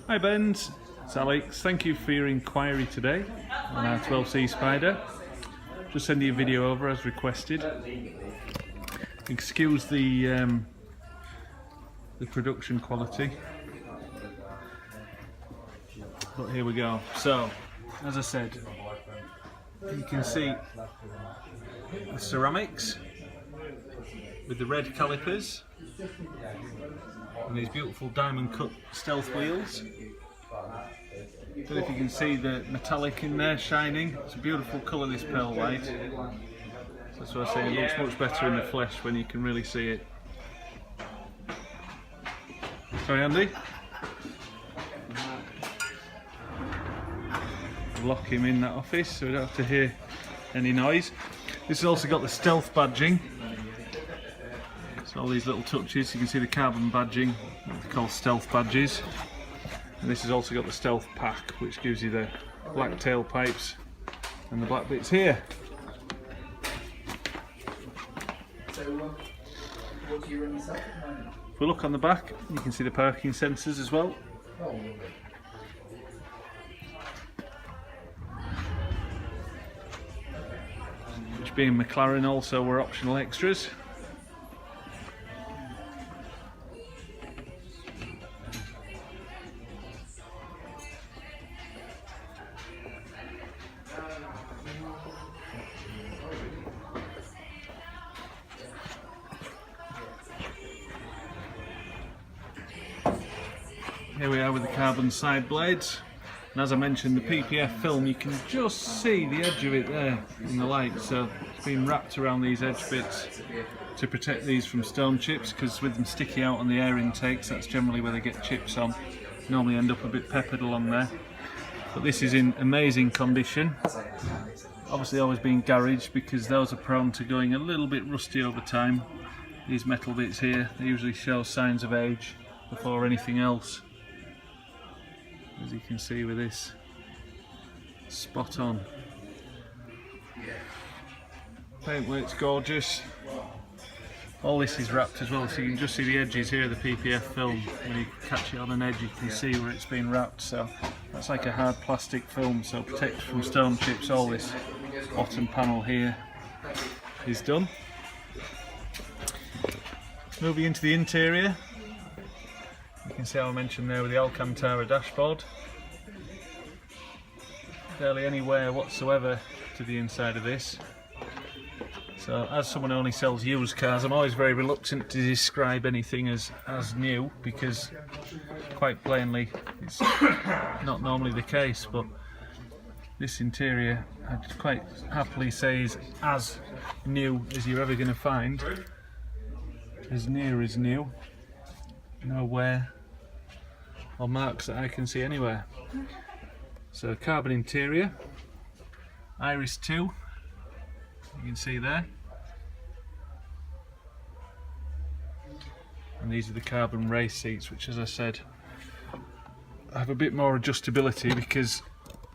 Hi Benz, it's Alex. Thank you for your inquiry today on our 12C Spider. Just sending you a video over as requested. Excuse the production quality, but here we go. So, as I said, you can see the ceramics with the red calipers and these beautiful diamond cut stealth wheels. I don't know if you can see the metallic in there shining. It's a beautiful colour, this pearl white. That's what I say, it looks much better in the flesh when you can really see it. Sorry Andy? Lock him in that office so we don't have to hear any noise. This has also got the stealth badging. So all these little touches, you can see the carbon badging, what they call stealth badges. And this has also got the stealth pack, which gives you the black tailpipes and the black bits here. If we look on the back, you can see the parking sensors as well. Which being McLaren also were optional extras. Here we are with the carbon side blades, and as I mentioned, the PPF film, you can just see the edge of it there in the light, so it's been wrapped around these edge bits to protect these from stone chips, because with them sticky out on the air intakes, that's generally where they get chips on. Normally end up a bit peppered along there, but this is in amazing condition. Obviously always been garaged because those are prone to going a little bit rusty over time. These metal bits here, they usually show signs of age before anything else. As you can see with this, spot on. Paintwork's gorgeous. All this is wrapped as well, so you can just see the edges here of the PPF film. When you catch it on an edge, you can see where it's been wrapped. So that's like a hard plastic film, so protects from stone chips. All this bottom panel here is done. Moving into the interior. You can see how I mentioned there with the Alcantara dashboard. Barely any wear whatsoever to the inside of this. So as someone who only sells used cars, I'm always very reluctant to describe anything as new, because quite plainly it's not normally the case, but this interior I'd quite happily say is as new as you're ever going to find. As near as new. No wear or marks that I can see anywhere. So carbon interior, Iris 2, you can see there. And these are the carbon race seats, which, as I said, have a bit more adjustability because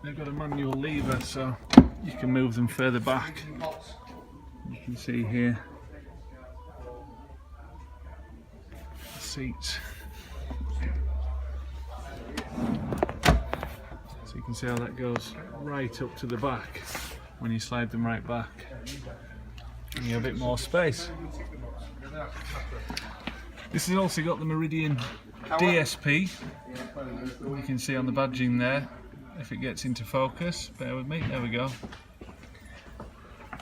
they've got a manual lever, so you can move them further back. You can see here the seats. So you can see how that goes right up to the back when you slide them right back. And you have a bit more space. This has also got the Meridian DSP. You can see on the badging there, if it gets into focus, bear with me, there we go.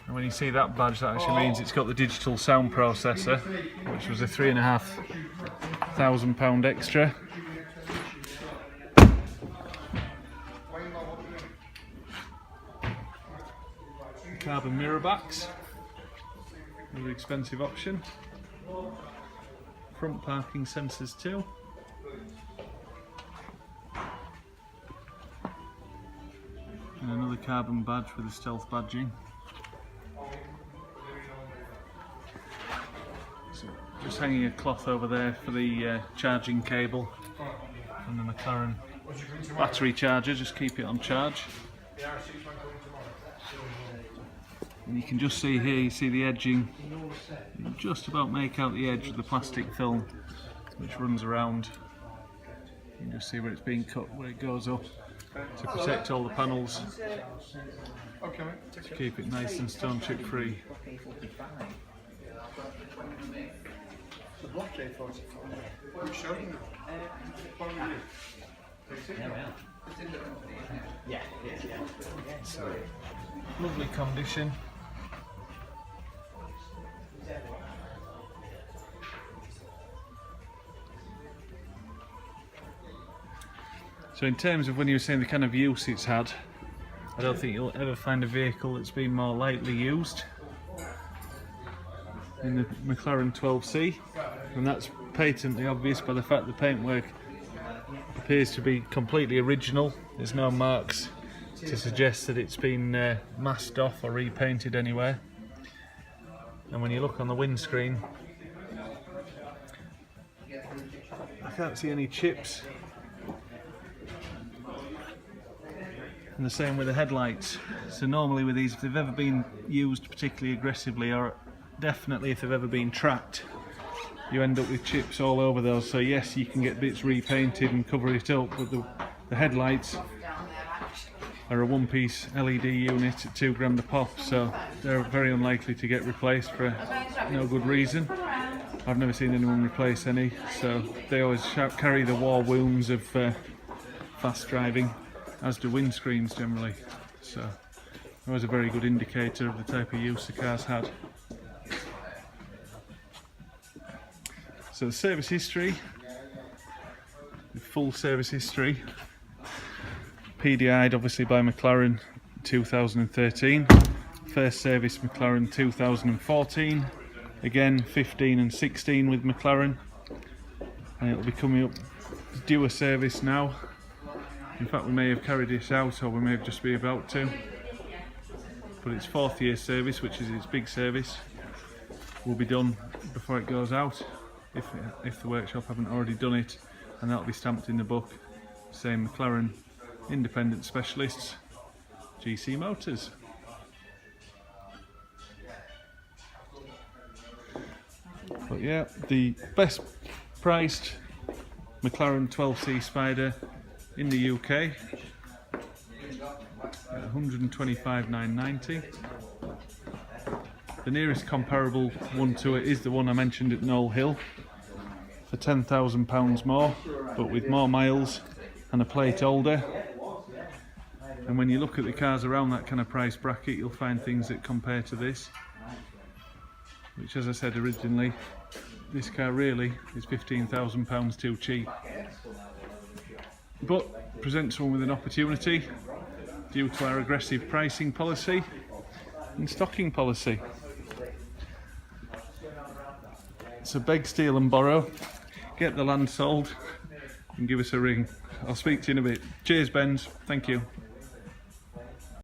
And when you see that badge, that actually means it's got the digital sound processor, which was a £3,500 extra. Carbon mirror backs, another expensive option. Front parking sensors too. And another carbon badge with the stealth badging. So just hanging a cloth over there for the charging cable and the McLaren battery charger, just keep it on charge. And you can just see here, you see the edging, you can just about make out the edge of the plastic film which runs around You can just see where it's being cut, where it goes up, to protect all the panels, to keep it nice and stone chip free. So, lovely condition. So in terms of when you were saying the kind of use it's had, I don't think you'll ever find a vehicle that's been more lightly used in the McLaren 12C, and that's patently obvious by the fact the paintwork appears to be completely original. There's no marks to suggest that it's been masked off or repainted anywhere. And when you look on the windscreen, I can't see any chips. And the same with the headlights. So normally with these, if they've ever been used particularly aggressively, or definitely if they've ever been tracked, you end up with chips all over those. So yes, you can get bits repainted and cover it up, but the headlights are a one-piece LED unit at £2 a pop, so they're very unlikely to get replaced for no good reason. I've never seen anyone replace any, so they always carry the war wounds of fast driving, as do windscreens generally. So always a very good indicator of the type of use the car's had. So the service history, the full service history, PDI'd obviously by McLaren 2013, first service McLaren 2014, again 15 and 16 with McLaren, and it'll be coming up due a service now. In fact, we may have carried this out, or we may have just be about to, but its 4th year service, which is its big service, will be done before it goes out, if the workshop haven't already done it, and that'll be stamped in the book saying McLaren Independent Specialists, GC Motors. But yeah, the best priced McLaren 12C Spider in the UK, 125,990. The nearest comparable one to it is the one I mentioned at Knoll Hill for £10,000 more, but with more miles and a plate older. And when you look at the cars around that kind of price bracket, you'll find things that compare to this, which, as I said originally, this car really is £15,000 too cheap. But presents one with an opportunity due to our aggressive pricing policy and stocking policy. So beg, steal and borrow, get the land sold and give us a ring. I'll speak to you in a bit. Cheers, Benz. Thank you.